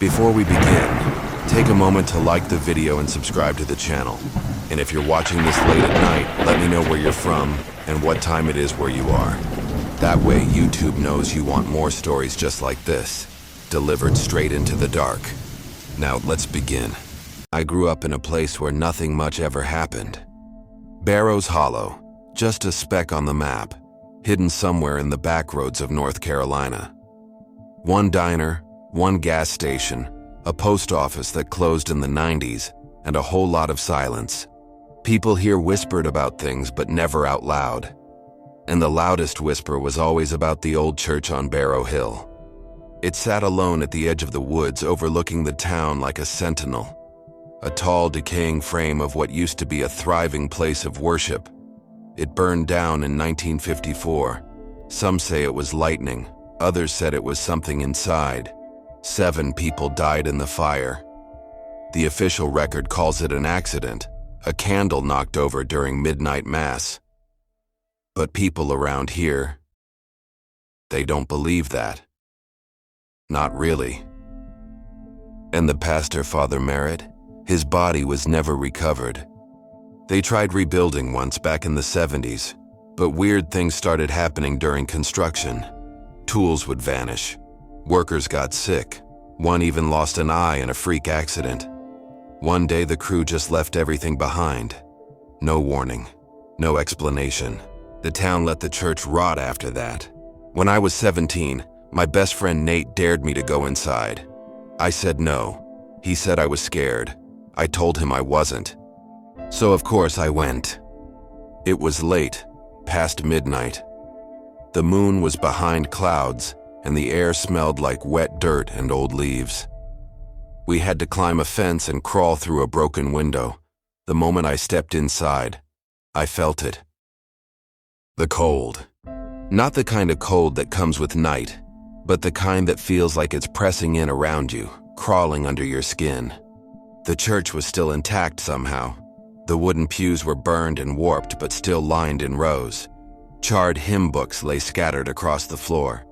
Before we begin, take a moment to like the video and subscribe to the channel. And if you're watching this late at night, let me know where you're from and what time it is where you are. That way, YouTube knows you want more stories just like this, delivered straight into the dark. Now, let's begin. I grew up in a place where nothing much ever happened. Barrow's Hollow, just a speck on the map, hidden somewhere in the back roads of North Carolina. One diner, one gas station, a post office that closed in the 90s, and a whole lot of silence. People here whispered about things, but never out loud. And the loudest whisper was always about the old church on Barrow Hill. It sat alone at the edge of the woods, overlooking the town like a sentinel. A tall, decaying frame of what used to be a thriving place of worship. It burned down in 1954. Some say it was lightning. Others said it was something inside. 7 people died in the fire. The official record calls it an accident, a candle knocked over during midnight mass. But people around here, they don't believe that. Not really. And the pastor, Father Merritt, his body was never recovered. They tried rebuilding once back in the 70s, but weird things started happening during construction. Tools would vanish. Workers got sick. One even lost an eye in a freak accident. One day the crew just left everything behind. No warning, no explanation. The town let the church rot after that. When I was 17, my best friend Nate dared me to go inside. I said no. He said I was scared. I told him I wasn't. So of course I went. It was late, past midnight. The moon was behind clouds, and the air smelled like wet dirt and old leaves. We had to climb a fence and crawl through a broken window. The moment I stepped inside, I felt it. The cold. Not the kind of cold that comes with night, but the kind that feels like it's pressing in around you, crawling under your skin. The church was still intact somehow. The wooden pews were burned and warped, but still lined in rows. Charred hymn books lay scattered across the floor.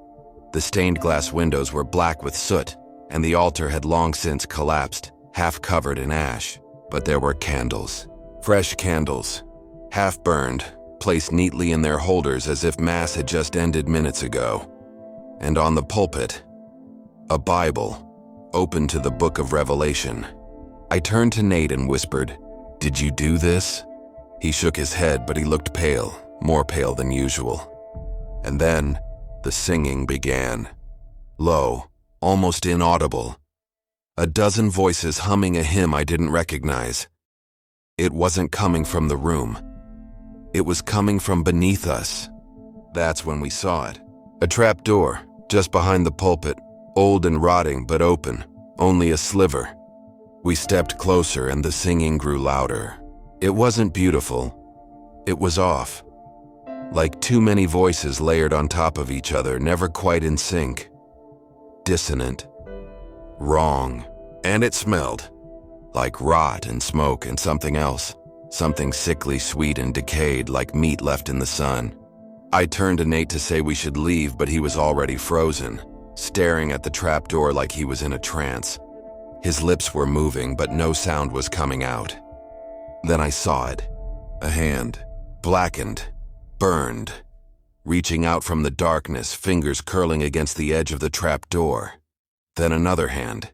The stained glass windows were black with soot, and the altar had long since collapsed, half covered in ash. But there were candles. Fresh candles. Half burned, placed neatly in their holders as if Mass had just ended minutes ago. And on the pulpit, a Bible, open to the book of Revelation. I turned to Nate and whispered, "Did you do this?" He shook his head, but he looked pale, more pale than usual. And then, the singing began. Low, almost inaudible. A dozen voices humming a hymn I didn't recognize. It wasn't coming from the room. It was coming from beneath us. That's when we saw it. A trap door, just behind the pulpit, old and rotting but open, only a sliver. We stepped closer and the singing grew louder. It wasn't beautiful. It was off. Like too many voices layered on top of each other, never quite in sync. Dissonant. Wrong. And it smelled. Like rot and smoke and something else. Something sickly sweet and decayed, like meat left in the sun. I turned to Nate to say we should leave, but he was already frozen, staring at the trapdoor like he was in a trance. His lips were moving, but no sound was coming out. Then I saw it. A hand. Blackened. Burned. Reaching out from the darkness, fingers curling against the edge of the trapdoor. Then another hand.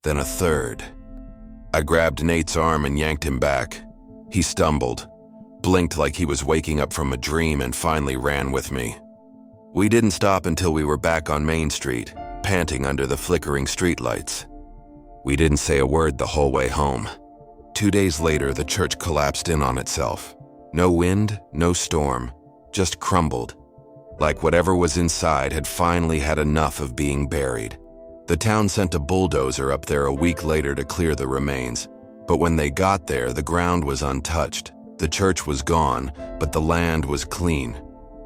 Then a third. I grabbed Nate's arm and yanked him back. He stumbled, blinked like he was waking up from a dream, and finally ran with me. We didn't stop until we were back on Main Street, panting under the flickering streetlights. We didn't say a word the whole way home. 2 days later, the church collapsed in on itself. No wind, no storm, just crumbled. Like whatever was inside had finally had enough of being buried. The town sent a bulldozer up there a week later to clear the remains. But when they got there, the ground was untouched. The church was gone, but the land was clean.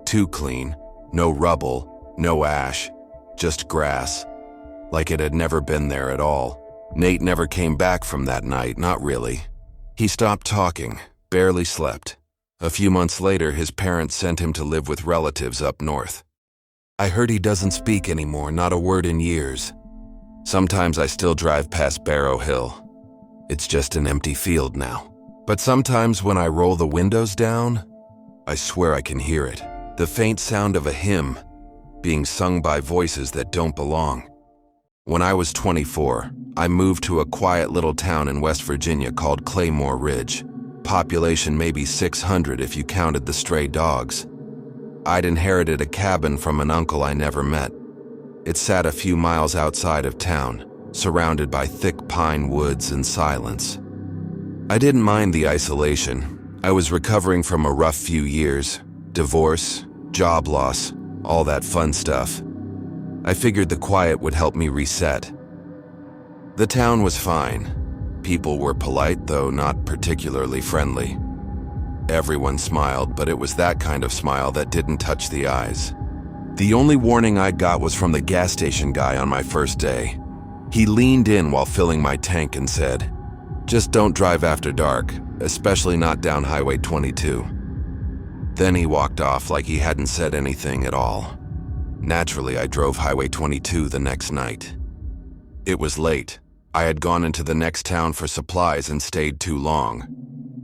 Too clean. No rubble, no ash, just grass. Like it had never been there at all. Nate never came back from that night, not really. He stopped talking, barely slept. A few months later, his parents sent him to live with relatives up north. I heard he doesn't speak anymore, not a word in years. Sometimes I still drive past Barrow Hill. It's just an empty field now. But sometimes when I roll the windows down, I swear I can hear it. The faint sound of a hymn being sung by voices that don't belong. When I was 24, I moved to a quiet little town in West Virginia called Claymore Ridge. Population maybe 600 if you counted the stray dogs. I'd inherited a cabin from an uncle I never met. It sat a few miles outside of town, surrounded by thick pine woods and silence. I didn't mind the isolation. I was recovering from a rough few years, divorce, job loss, all that fun stuff. I figured the quiet would help me reset. The town was fine. People were polite, though not particularly friendly. Everyone smiled, but it was that kind of smile that didn't touch the eyes. The only warning I got was from the gas station guy on my first day. He leaned in while filling my tank and said, "Just don't drive after dark, especially not down Highway 22. Then he walked off like he hadn't said anything at all. Naturally, I drove Highway 22 the next night. It was late. I had gone into the next town for supplies and stayed too long.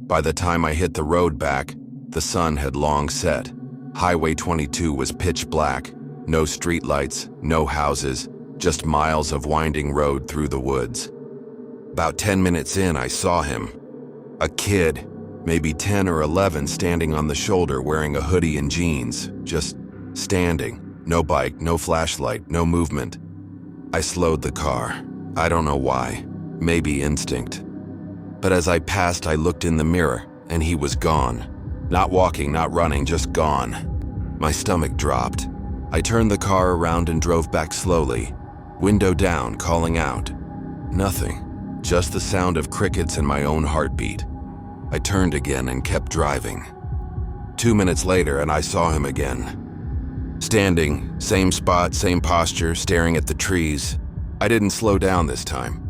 By the time I hit the road back, the sun had long set. Highway 22 was pitch black, no streetlights, no houses, just miles of winding road through the woods. About 10 minutes in, I saw him. A kid, maybe 10 or 11, standing on the shoulder wearing a hoodie and jeans, just standing. No bike, no flashlight, no movement. I slowed the car. I don't know why, maybe instinct. But as I passed, I looked in the mirror, and he was gone. Not walking, not running, just gone. My stomach dropped. I turned the car around and drove back slowly, window down, calling out. Nothing, just the sound of crickets and my own heartbeat. I turned again and kept driving. 2 minutes later, and I saw him again. Standing, same spot, same posture, staring at the trees. I didn't slow down this time.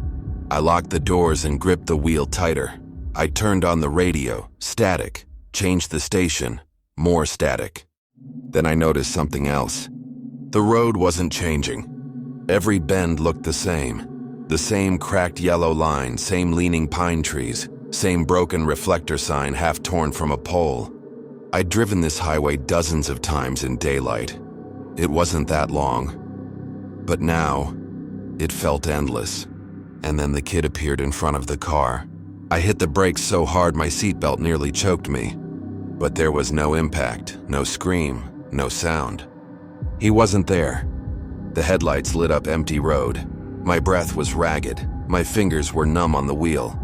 I locked the doors and gripped the wheel tighter. I turned on the radio, static, changed the station, more static. Then I noticed something else. The road wasn't changing. Every bend looked the same cracked yellow line, same leaning pine trees, same broken reflector sign half torn from a pole. I'd driven this highway dozens of times in daylight. It wasn't that long. But now, it felt endless. And then the kid appeared in front of the car. I hit the brakes so hard my seatbelt nearly choked me. But there was no impact, no scream, no sound. He wasn't there. The headlights lit up empty road. My breath was ragged. My fingers were numb on the wheel.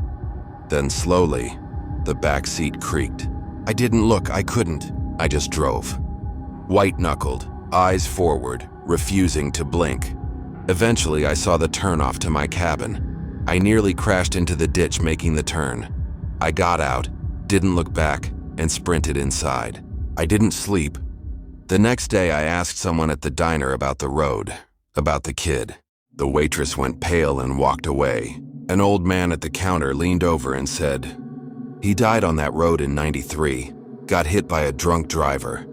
Then slowly, the back seat creaked. I didn't look, I couldn't. I just drove. White-knuckled, eyes forward, refusing to blink. Eventually, I saw the turnoff to my cabin. I nearly crashed into the ditch making the turn. I got out, didn't look back, and sprinted inside. I didn't sleep. The next day, I asked someone at the diner about the road, about the kid. The waitress went pale and walked away. An old man at the counter leaned over and said, "He died on that road in '93. Got hit by a drunk driver.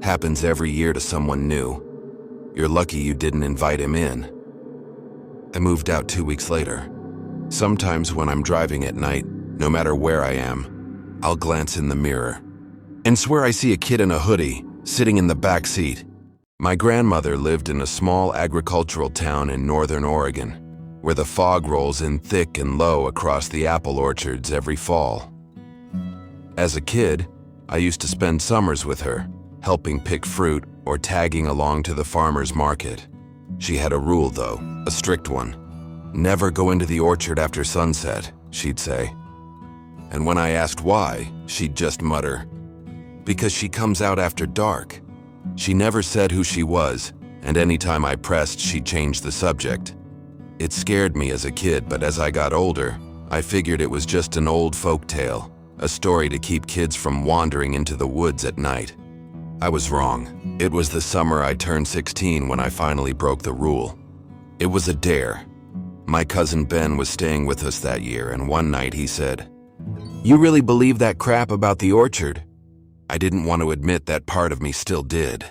Happens every year to someone new. You're lucky you didn't invite him in." I moved out 2 weeks later. Sometimes when I'm driving at night, no matter where I am, I'll glance in the mirror and swear I see a kid in a hoodie sitting in the back seat. My grandmother lived in a small agricultural town in northern Oregon, where the fog rolls in thick and low across the apple orchards every fall. As a kid, I used to spend summers with her, helping pick fruit or tagging along to the farmer's market. She had a rule, though, a strict one. "Never go into the orchard after sunset," she'd say. And when I asked why, she'd just mutter, "Because she comes out after dark." She never said who she was, and anytime I pressed, she changed the subject. It scared me as a kid, but as I got older, I figured it was just an old folk tale, a story to keep kids from wandering into the woods at night. I was wrong. It was the summer I turned 16 when I finally broke the rule. It was a dare. My cousin Ben was staying with us that year, and one night he said, "You really believe that crap about the orchard?" I didn't want to admit that part of me still did.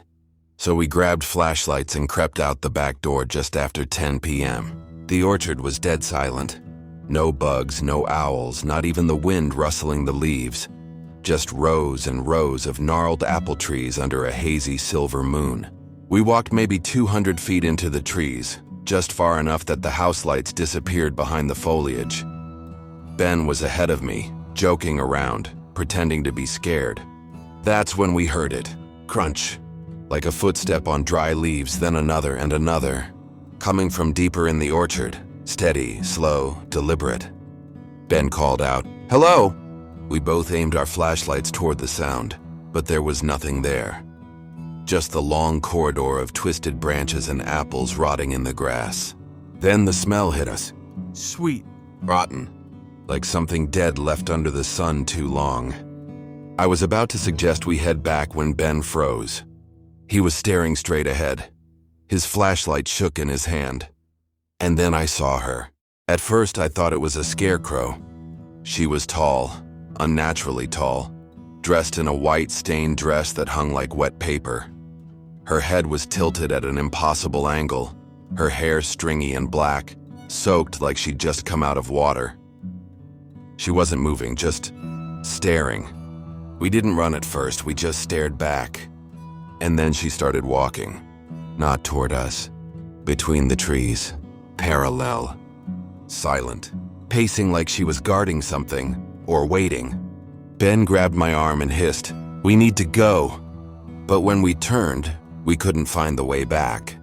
So we grabbed flashlights and crept out the back door just after 10 p.m. The orchard was dead silent. No bugs, no owls, not even the wind rustling the leaves. Just rows and rows of gnarled apple trees under a hazy silver moon. We walked maybe 200 feet into the trees, just far enough that the house lights disappeared behind the foliage. Ben was ahead of me, joking around, pretending to be scared. That's when we heard it. Crunch. Like a footstep on dry leaves, then another and another. Coming from deeper in the orchard. Steady, slow, deliberate. Ben called out, "Hello!" We both aimed our flashlights toward the sound, but there was nothing there. Just the long corridor of twisted branches and apples rotting in the grass. Then the smell hit us. Sweet. Rotten. Like something dead left under the sun too long. I was about to suggest we head back when Ben froze. He was staring straight ahead. His flashlight shook in his hand. And then I saw her. At first I thought it was a scarecrow. She was tall, unnaturally tall, dressed in a white stained dress that hung like wet paper. Her head was tilted at an impossible angle, her hair stringy and black, soaked like she'd just come out of water. She wasn't moving, just staring. We didn't run at first, we just stared back. And then she started walking, not toward us, between the trees, parallel, silent, pacing like she was guarding something, or waiting. Ben grabbed my arm and hissed, "We need to go." But when we turned, we couldn't find the way back.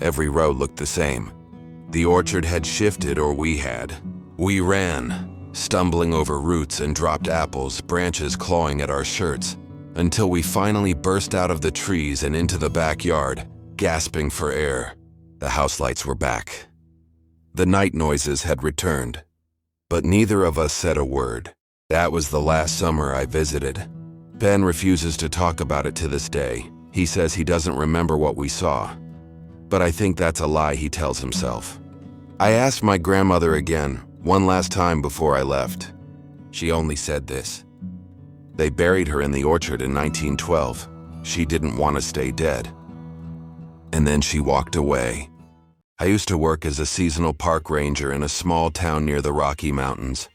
Every road looked the same. The orchard had shifted, or we had. We ran, stumbling over roots and dropped apples, branches clawing at our shirts, until we finally burst out of the trees and into the backyard, gasping for air. The house lights were back. The night noises had returned, but neither of us said a word. That was the last summer I visited. Ben refuses to talk about it to this day. He says he doesn't remember what we saw. But I think that's a lie he tells himself. I asked my grandmother again, one last time before I left. She only said this. They buried her in the orchard in 1912. She didn't want to stay dead. And then she walked away. I used to work as a seasonal park ranger in a small town near the Rocky Mountains.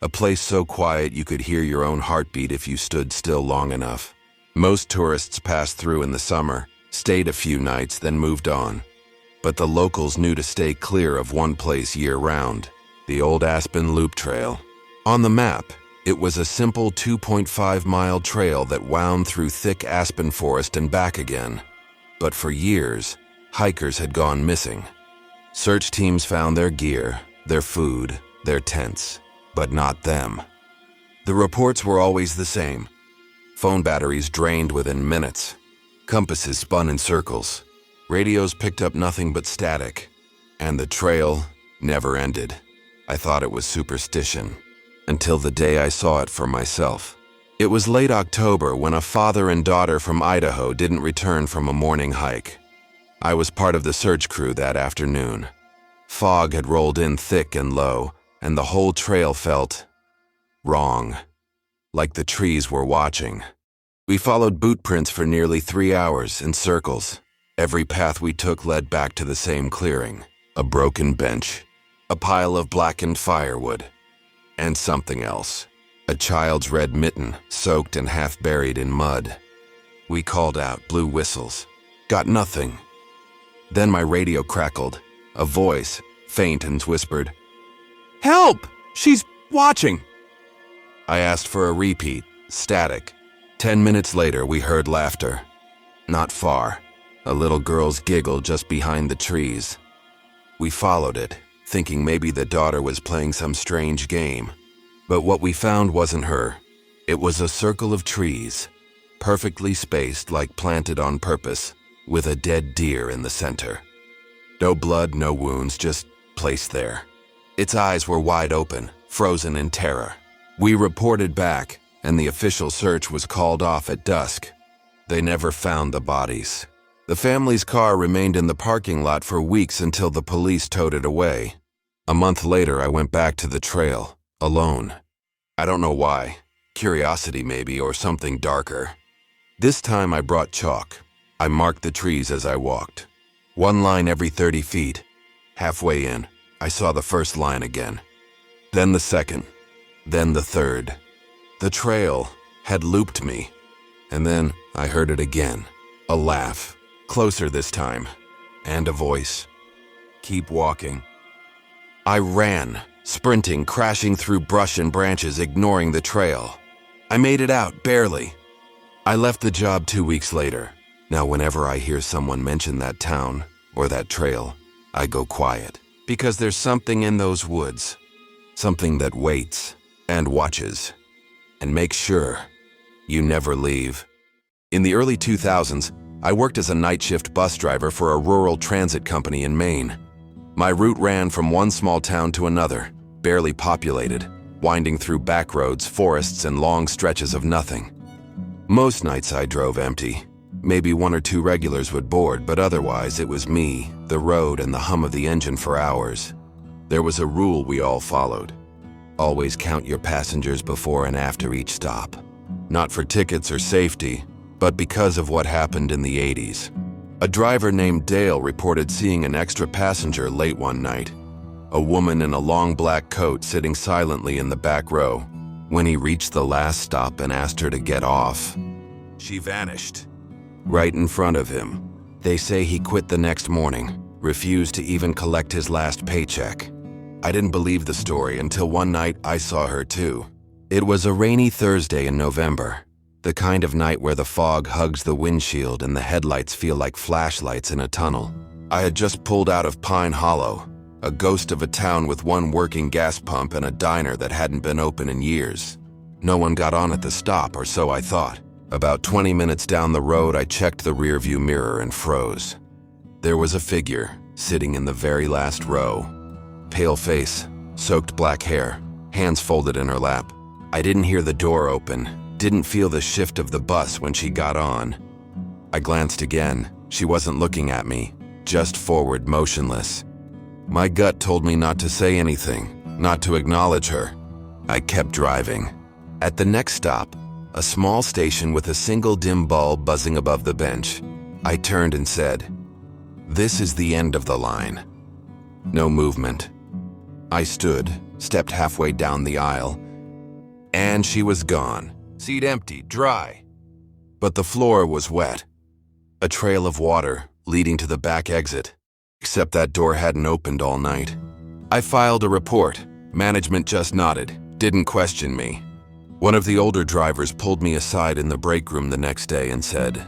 A place so quiet you could hear your own heartbeat if you stood still long enough. Most tourists passed through in the summer, stayed a few nights, then moved on. But the locals knew to stay clear of one place year-round, the old Aspen Loop Trail. On the map, it was a simple 2.5-mile trail that wound through thick aspen forest and back again. But for years, hikers had gone missing. Search teams found their gear, their food, their tents, but not them. The reports were always the same. Phone batteries drained within minutes. Compasses spun in circles. Radios picked up nothing but static. And the trail never ended. I thought it was superstition, until the day I saw it for myself. It was late October when a father and daughter from Idaho didn't return from a morning hike. I was part of the search crew that afternoon. Fog had rolled in thick and low, and the whole trail felt wrong, like the trees were watching. We followed boot prints for nearly 3 hours in circles. Every path we took led back to the same clearing, a broken bench, a pile of blackened firewood, and something else, a child's red mitten soaked and half buried in mud. We called out, blew whistles, got nothing. Then my radio crackled. A voice, faint and whispered, "Help! She's watching!" I asked for a repeat, static. 10 minutes later, we heard laughter. Not far, a little girl's giggle just behind the trees. We followed it, thinking maybe the daughter was playing some strange game. But what we found wasn't her. It was a circle of trees, perfectly spaced like planted on purpose, with a dead deer in the center. No blood, no wounds, just placed there. Its eyes were wide open, frozen in terror. We reported back, and the official search was called off at dusk. They never found the bodies. The family's car remained in the parking lot for weeks until the police towed it away. A month later, I went back to the trail, alone. I don't know why. Curiosity maybe, or something darker. This time I brought chalk. I marked the trees as I walked. One line every 30 feet. Halfway in, I saw the first line again, then the second, then the third. The trail had looped me, and then I heard it again. A laugh, closer this time, and a voice. Keep walking. I ran, sprinting, crashing through brush and branches, ignoring the trail. I made it out, barely. I left the job 2 weeks later. Now whenever I hear someone mention that town or that trail, I go quiet. Because there's something in those woods. Something that waits and watches and makes sure you never leave. In the early 2000s, I worked as a night shift bus driver for a rural transit company in Maine. My route ran from one small town to another, barely populated, winding through back roads, forests, and long stretches of nothing. Most nights I drove empty. Maybe 1 or 2 regulars would board, but otherwise it was me, the road, and the hum of the engine for hours. There was a rule we all followed. Always count your passengers before and after each stop. Not for tickets or safety, but because of what happened in the 80s. A driver named Dale reported seeing an extra passenger late one night. A woman in a long black coat sitting silently in the back row. When he reached the last stop and asked her to get off, she vanished. Right in front of him. They say he quit the next morning, refused to even collect his last paycheck. I didn't believe the story until one night I saw her too. It was a rainy Thursday in November, the kind of night where the fog hugs the windshield and the headlights feel like flashlights in a tunnel. I had just pulled out of Pine Hollow, a ghost of a town with one working gas pump and a diner that hadn't been open in years. No one got on at the stop, or so I thought. About 20 minutes down the road, I checked the rearview mirror and froze. There was a figure sitting in the very last row. Pale face, soaked black hair, hands folded in her lap. I didn't hear the door open, didn't feel the shift of the bus when she got on. I glanced again. She wasn't looking at me, just forward, motionless. My gut told me not to say anything, not to acknowledge her. I kept driving. At the next stop, a small station with a single dim bulb buzzing above the bench, I turned and said, "This is the end of the line." No movement. I stood, stepped halfway down the aisle, and she was gone. Seat empty, dry. But the floor was wet. A trail of water leading to the back exit, except that door hadn't opened all night. I filed a report. Management just nodded, didn't question me. One of the older drivers pulled me aside in the break room the next day and said,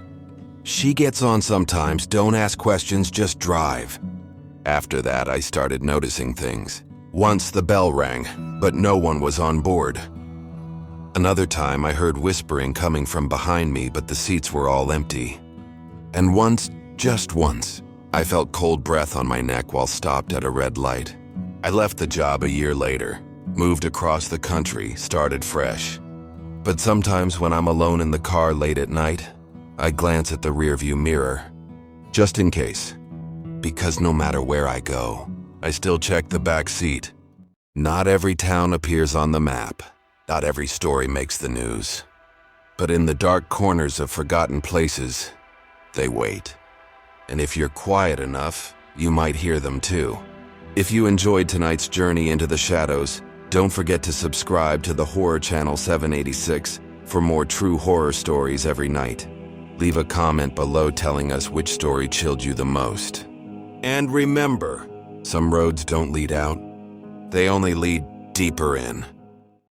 "She gets on sometimes, don't ask questions, just drive." After that, I started noticing things. Once the bell rang, but no one was on board. Another time I heard whispering coming from behind me, but the seats were all empty. And once, just once, I felt cold breath on my neck while stopped at a red light. I left the job a year later, moved across the country, started fresh. But sometimes when I'm alone in the car late at night, I glance at the rearview mirror, just in case. Because no matter where I go, I still check the back seat. Not every town appears on the map. Not every story makes the news. But in the dark corners of forgotten places, they wait. And if you're quiet enough, you might hear them too. If you enjoyed tonight's journey into the shadows, don't forget to subscribe to the Horror Channel 786 for more true horror stories every night. Leave a comment below telling us which story chilled you the most. And remember, some roads don't lead out, they only lead deeper in.